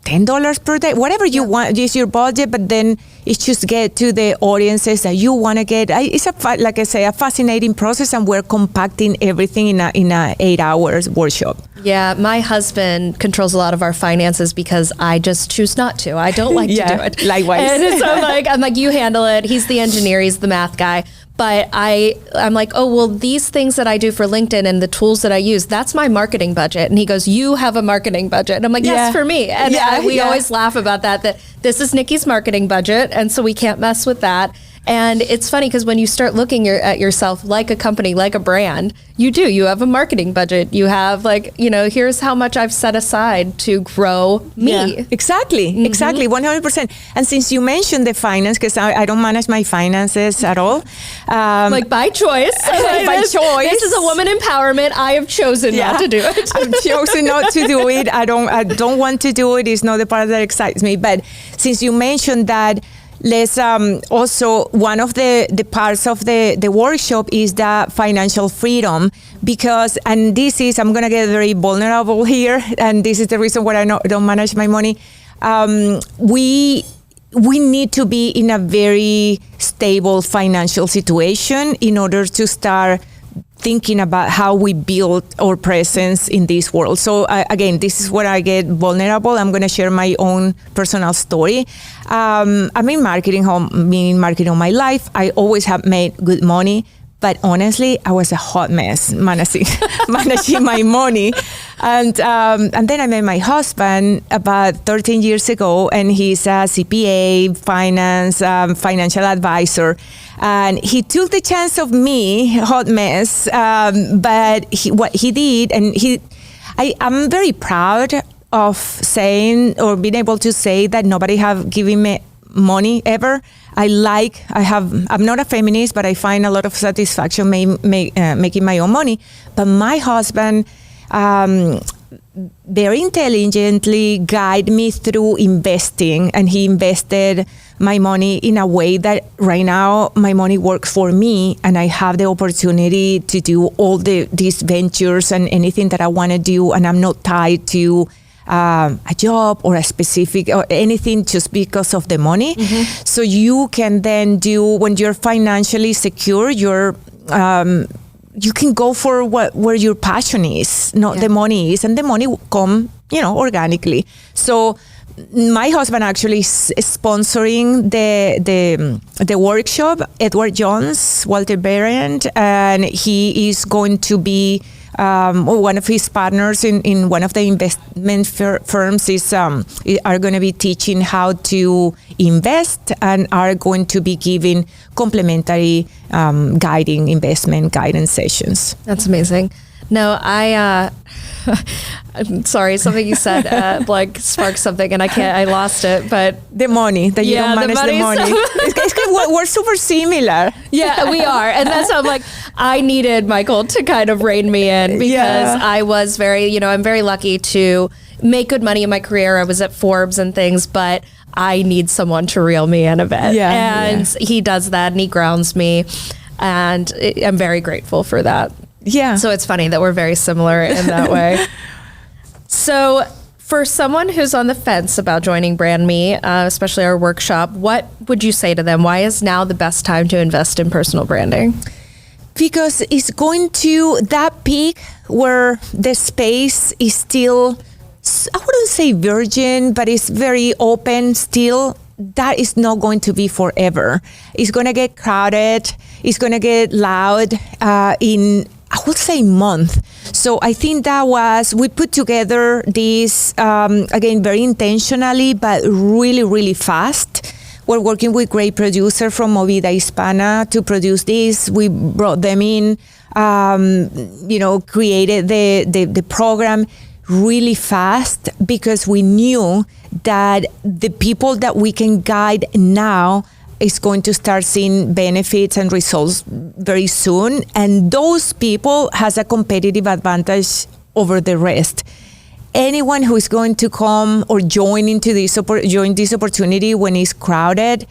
$10 per day, whatever you want, use your budget, but then it's just get to the audiences that you want to get. It's like I say, a fascinating process, and we're compacting everything in a 8 hours workshop. Yeah, my husband controls a lot of our finances because I just choose not to. I don't like to do it. Likewise. And so I'm like, you handle it. He's the engineer, he's the math guy. But I'm like, oh, well, these things that I do for LinkedIn and the tools that I use, that's my marketing budget. And he goes, you have a marketing budget. And I'm like, yes, for me. And we always laugh about that this is Nikki's marketing budget. And so we can't mess with that. And it's funny because when you start looking at yourself like a company, like a brand, you have a marketing budget. You have like, you know, here's how much I've set aside to grow me. Yeah, exactly, 100%. And since you mentioned the finance, because I don't manage my finances at all. Like by choice. By choice. This is a woman empowerment. I have chosen not to do it. I've chosen not to do it. I don't want to do it. It's not the part that excites me. But since you mentioned that, let's also, one of the parts of the workshop is the financial freedom, because, and this is, I'm going to get very vulnerable here, and this is the reason why I don't manage my money. We need to be in a very stable financial situation in order to start thinking about how we build our presence in this world. So again, this is where I get vulnerable. I'm going to share my own personal story. I've been marketing all my life. I always have made good money, but honestly, I was a hot mess managing my money. And then I met my husband about 13 years ago, and he's a CPA, financial advisor. And he took the chance of me, hot mess, but what he did, and I'm very proud of saying or being able to say that nobody have given me money ever. I'm not a feminist, but I find a lot of satisfaction making my own money. But my husband very intelligently guide me through investing, and he invested my money in a way that right now my money works for me, and I have the opportunity to do all these ventures and anything that I want to do, and I'm not tied to a job or a specific or anything just because of the money. Mm-hmm. So you can then do, when you're financially secure, you can go for where your passion is, not the money is, and the money will come, organically. So my husband actually is sponsoring the workshop, Edward Jones, Walter Berendt, and he is going to be one of his partners in one of the investment firms are going to be teaching how to invest and are going to be giving complimentary investment guidance sessions. That's amazing. No, I'm sorry, something you said sparked something, and I lost it. But the money that you don't manage the money. We're super similar. Yeah, we are, and that's how I'm like, I needed Michael to kind of rein me in, because I was very, I'm very lucky to make good money in my career. I was at Forbes and things, but I need someone to reel me in a bit. He does that, and he grounds me, and I'm very grateful for that. Yeah. So it's funny that we're very similar in that way. So for someone who's on the fence about joining Brand Me, especially our workshop, what would you say to them? Why is now the best time to invest in personal branding? Because it's going to that peak where the space is still, I wouldn't say virgin, but it's very open still. That is not going to be forever. It's going to get crowded. It's going to get loud in, I would say, month. So I think we put together this, again, very intentionally, but really, really fast. We're working with great producer from Movida Hispana to produce this. We brought them in, created the program really fast because we knew that the people that we can guide now is going to start seeing benefits and results very soon. And those people has a competitive advantage over the rest. Anyone who is going to come or join this opportunity when it's crowded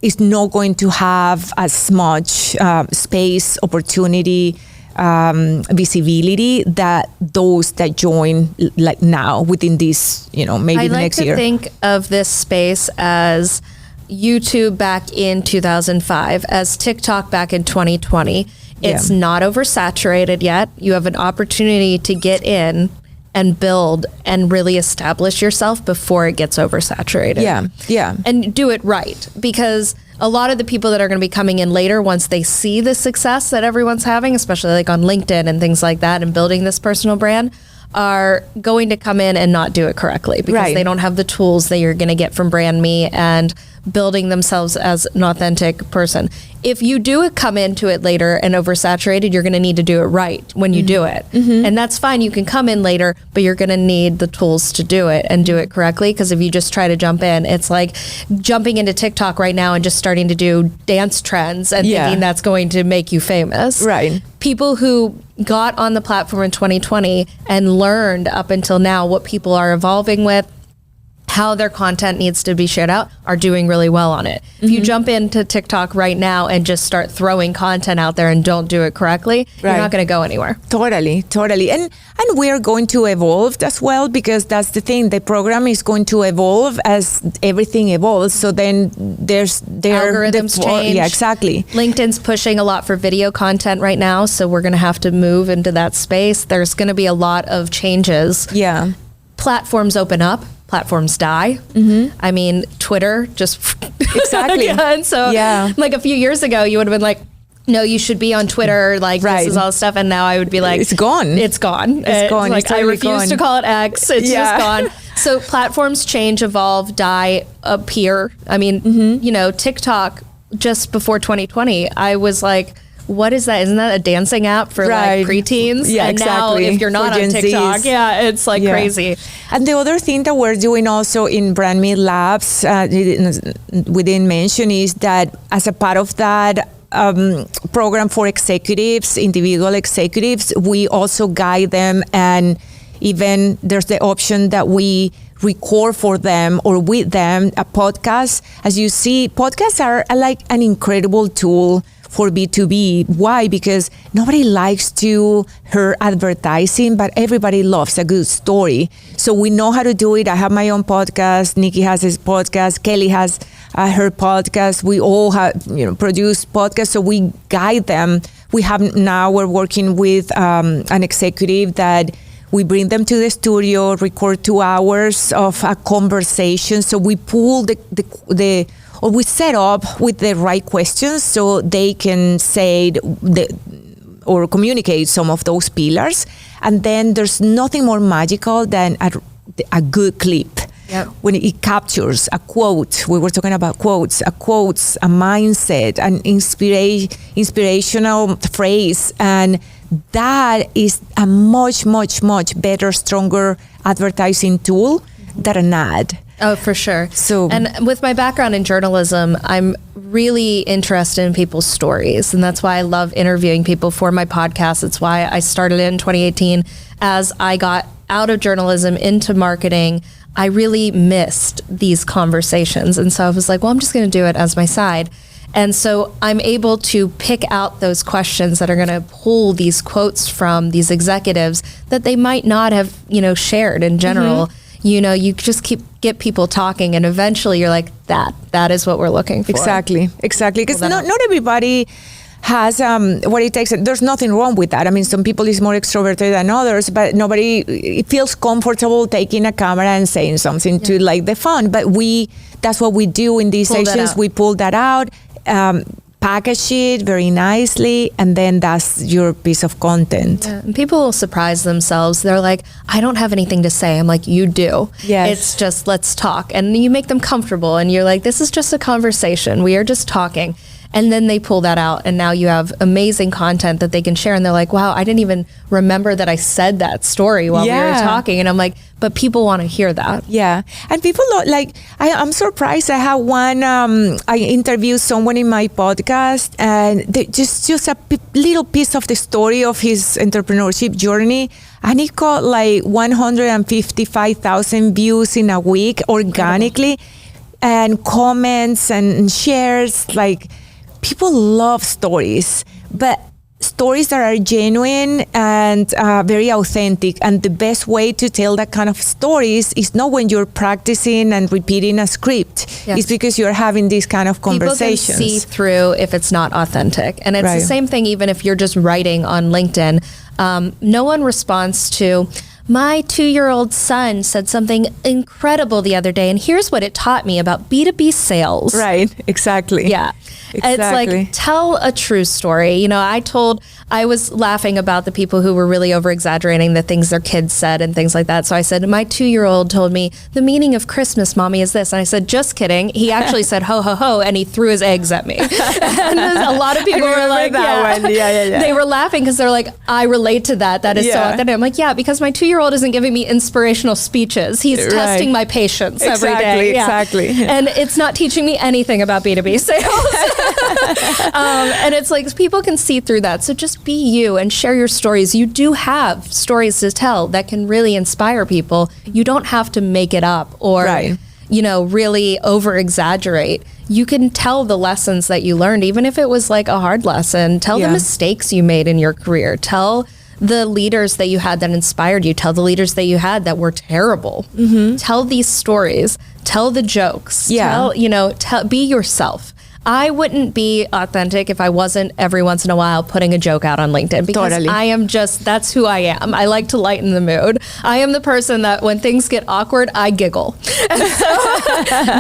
is not going to have as much space, opportunity, visibility that those that join like now within this, maybe the next year. I like to think of this space as YouTube back in 2005, as TikTok back in 2020. It's not oversaturated yet. You have an opportunity to get in and build and really establish yourself before it gets oversaturated. Yeah. And do it right, because a lot of the people that are going to be coming in later, once they see the success that everyone's having, especially like on LinkedIn and things like that, and building this personal brand, are going to come in and not do it correctly because they don't have the tools that you're going to get from Brand Me and building themselves as an authentic person. If you do come into it later and oversaturated, you're going to need to do it right when you do it. And that's fine. You can come in later, but you're going to need the tools to do it and do it correctly. Because if you just try to jump in, it's like jumping into TikTok right now and just starting to do dance trends and thinking that's going to make you famous. Right. People who got on the platform in 2020 and learned up until now what people are evolving with, how their content needs to be shared out, are doing really well on it. If you jump into TikTok right now and just start throwing content out there and don't do it correctly, you're not going to go anywhere. Totally. And we're going to evolve as well, because that's the thing. The program is going to evolve as everything evolves. So then there's algorithms change. Yeah, exactly. LinkedIn's pushing a lot for video content right now, so we're going to have to move into that space. There's going to be a lot of changes. Yeah. Platforms open up. Platforms die. I mean, Twitter just exactly. And so, like a few years ago, you would have been like, "No, you should be on Twitter." Like this is all stuff, and now I would be like, "It's gone. It's gone. It's gone. Like it's totally I refuse to call it X. It's just gone." So platforms change, evolve, die, appear. I mean, TikTok just before 2020, I was like, what is that? Isn't that a dancing app for like preteens? Yeah, and exactly. now if you're not on TikTok, it's like crazy. And the other thing that we're doing also in Brand Me Labs, we didn't mention, is that as a part of that program for executives, individual executives, we also guide them, and even there's the option that we record for them or with them a podcast. As you see, podcasts are like an incredible tool for B2B. Why? Because nobody likes to hear advertising, but everybody loves a good story. So we know how to do it. I have my own podcast. Nikki has his podcast. Kelly has her podcast. We all have, produce podcasts. So we guide them. We're working with an executive that we bring them to the studio, record 2 hours of a conversation. So we pull or we set up with the right questions so they can say or communicate some of those pillars. And then there's nothing more magical than a good clip. Yep. When it captures a quote. We were talking about quotes, a mindset, an inspirational phrase. And that is a much, much, much better, stronger advertising tool than an ad. Oh, for sure. So, and with my background in journalism, I'm really interested in people's stories. And that's why I love interviewing people for my podcast. It's why I started it in 2018. As I got out of journalism into marketing, I really missed these conversations. And so I was like, well, I'm just going to do it as my side. And so I'm able to pick out those questions that are going to pull these quotes from these executives that they might not have, shared in general. You just get people talking, and eventually you're like, that is what we're looking for. Exactly. Because not everybody has what it takes. There's nothing wrong with that. I mean, some people is more extroverted than others, but it feels comfortable taking a camera and saying something to like the fun. But that's what we do in these sessions. We pull that out. package it very nicely, and then that's your piece of content. Yeah. And people will surprise themselves. They're like, I don't have anything to say. I'm like, you do. Yes. It's just, let's talk. And you make them comfortable and you're like, this is just a conversation. We are just talking. And then they pull that out, and now you have amazing content that they can share. And they're like, wow, I didn't even remember that I said that story while we were talking. And I'm like, but people want to hear that. Yeah. And people like, I'm surprised. I had one, I interviewed someone in my podcast, and just a little piece of the story of his entrepreneurship journey. And it got like 155,000 views in a week organically. Incredible. And comments and shares. Like, people love stories, but stories that are genuine and very authentic. And the best way to tell that kind of stories is not when you're practicing and repeating a script. Yes. It's because you're having these kind of conversations. People can see through if it's not authentic. And it's the same thing even if you're just writing on LinkedIn. No one responds to, my 2-year-old son said something incredible the other day, and here's what it taught me about B2B sales. Right, exactly. Yeah. Exactly. It's like, tell a true story. You know, I was laughing about the people who were really over-exaggerating the things their kids said and things like that. So I said, my 2-year-old told me, the meaning of Christmas, Mommy, is this. And I said, just kidding. He actually said, ho, ho, ho, and he threw his eggs at me. And a lot of people were like, yeah. They were laughing because they're like, I relate to that. That is so authentic. I'm like, yeah, because my 2-year-old isn't giving me inspirational speeches. He's testing my patience every day. Exactly. And it's not teaching me anything about B2B sales. And it's like, people can see through that. So just be you and share your stories. You do have stories to tell that can really inspire people. You don't have to make it up or, really over exaggerate. You can tell the lessons that you learned, even if it was like a hard lesson. Tell the mistakes you made in your career. Tell the leaders that you had that inspired you. Tell the leaders that you had that were terrible. Mm-hmm. Tell these stories. Tell the jokes. Yeah. Be yourself. I wouldn't be authentic if I wasn't every once in a while putting a joke out on LinkedIn, because I am that's who I am. I like to lighten the mood. I am the person that when things get awkward, I giggle. And so,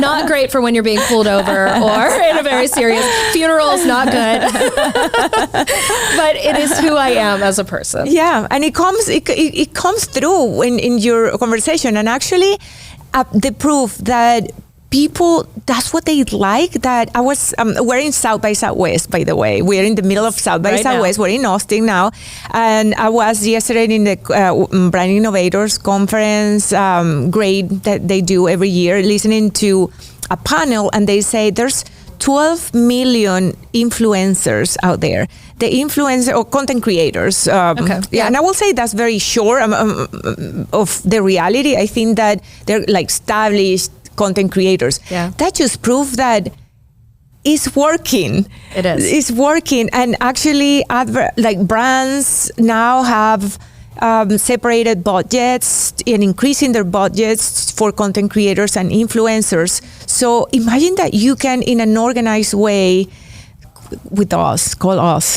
not great for when you're being pulled over or in a very serious funeral is not good. But it is who I am as a person. Yeah, and it comes through in your conversation, and actually the proof that people, that's what they like. That I was, we're in South by Southwest, by the way. We're in the middle of South by Southwest. We're in Austin now. And I was yesterday in the Brand Innovators Conference, great that they do every year, listening to a panel, and they say there's 12 million influencers out there. The influencer or content creators. And I will say that's very short of the reality. I think that they're like established content creators. Yeah. That just proves that it's working. It is. It's working. And actually, brands now have separated budgets and increasing their budgets for content creators and influencers. So imagine that you can, in an organized way, call us.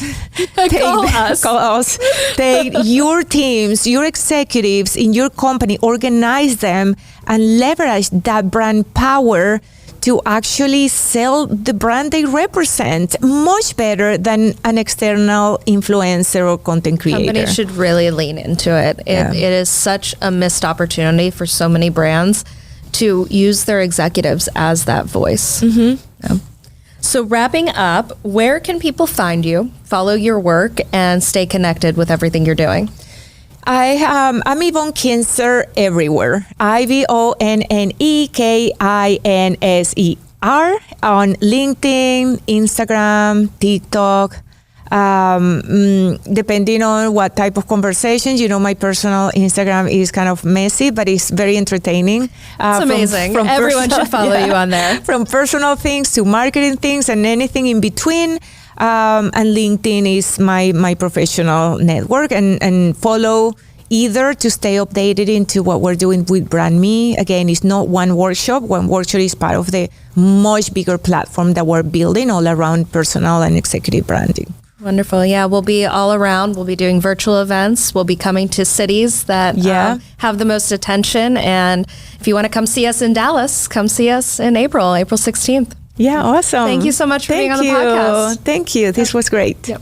Take your teams, your executives in your company, organize them, and leverage that brand power to actually sell the brand they represent much better than an external influencer or content creator. Companies should really lean into it. It is such a missed opportunity for so many brands to use their executives as that voice. Mm-hmm. Yeah. So wrapping up, where can people find you, follow your work, and stay connected with everything you're doing? I'm Ivonne Kinser everywhere. IVONNEKINSER on LinkedIn, Instagram, TikTok. Depending on what type of conversations, my personal Instagram is kind of messy, but it's very entertaining. It's amazing. Everyone should follow you on there. From personal things to marketing things and anything in between. And LinkedIn is my professional network, and follow either to stay updated into what we're doing with Brand Me. Again, it's not one workshop. One workshop is part of the much bigger platform that we're building all around personal and executive branding. Wonderful. Yeah, we'll be all around. We'll be doing virtual events. We'll be coming to cities that have the most attention. And if you want to come see us in Dallas, come see us in April 16th. Yeah, awesome. Thank you so much for being on the Thank you. podcast. Thank you. This was great. Yep.